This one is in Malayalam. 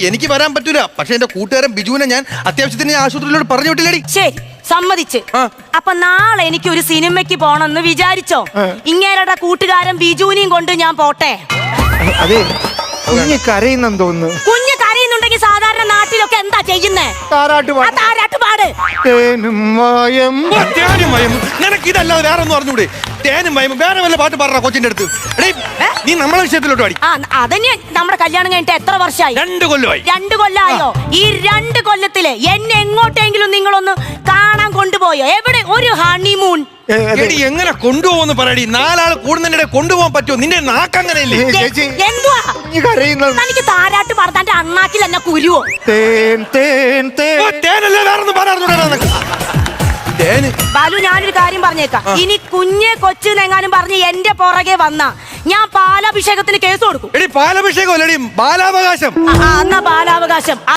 എനിക്ക് വരാൻ പറ്റൂല. പക്ഷെ എന്റെ കൂട്ടുകാരൻ ബിജുവിനെ ഞാൻ അത്യാവശ്യത്തിന് ആശുപത്രിയിലോട്ട് പറഞ്ഞു വിട്ടില്ലേടി. ശരി, സമ്മതിച്ച്. അപ്പൊ നാളെ എനിക്ക് ഒരു സിനിമയ്ക്ക് പോണെന്ന് വിചാരിച്ചോ? ഇങ്ങേരുടെ കൂട്ടുകാരൻ ബിജുവിനെയും കൊണ്ട് ഞാൻ പോട്ടെ. അതെ, കുഞ്ഞ് കരയുന്നെന്ന് തോന്നുന്നു. കുഞ്ഞ് കരയുന്നുണ്ടെങ്കിൽ സാധാരണ നാട്ടിലൊക്കെ എന്താ ചെയ്യുന്നേ? താരാട്ടുപാട്. നിനക്ക് ഇതല്ലാതെ വേറെ ഒന്നും അറിഞ്ഞൂടെ? തേനും വയമ്പും വേറെ വല്ല പാട്ട് പാടാ കൊച്ചിന്റെ അടുത്ത്. നീ നമ്മളെ വിഷയത്തിലോട്ട് പാടി. അതന്നെ. നമ്മുടെ കല്യാണം കഴിഞ്ഞിട്ട് എത്ര വർഷമായി? 2 കൊല്ലമായി. 2 കൊല്ലായോ? ഈ 2 കൊല്ലത്തില് എന്നെ എങ്ങോട്ടെങ്കിലും നിങ്ങളൊന്ന് കാണാൻ കൊണ്ടുപോയോ? എവിടെ ഒരു ഹണിമൂൺ? എങ്ങനെ കൊണ്ടുപോകുന്നു പറയടി. 4 ആള് കൂടുന്നതിനിടെ കൊണ്ടുപോകാൻ പറ്റുമോ? നിന്റെ നാക്കങ്ങനെയല്ലേ? എന്തുവാ എനിക്ക് താരാട്ട് പാടത്താന്റെ അണ്ണാക്കിൽ എന്നെ കുരുവോ? തേനല്ലേ വേറൊന്നും പറയാറുണ്ട്. ബാലു, ഞാനൊരു കാര്യം പറഞ്ഞേക്കാം. ഇനി കുഞ്ഞെ കൊച്ചെങ്ങാനും പറഞ്ഞ് എന്റെ പുറകെ വന്ന ഞാൻ പാലാഭിഷേകത്തിന് കേസ് കൊടുക്കും. പാലാഭിഷേകം അല്ലടി, ബാലാവകാശം. എന്നാ ബാലാവകാശം.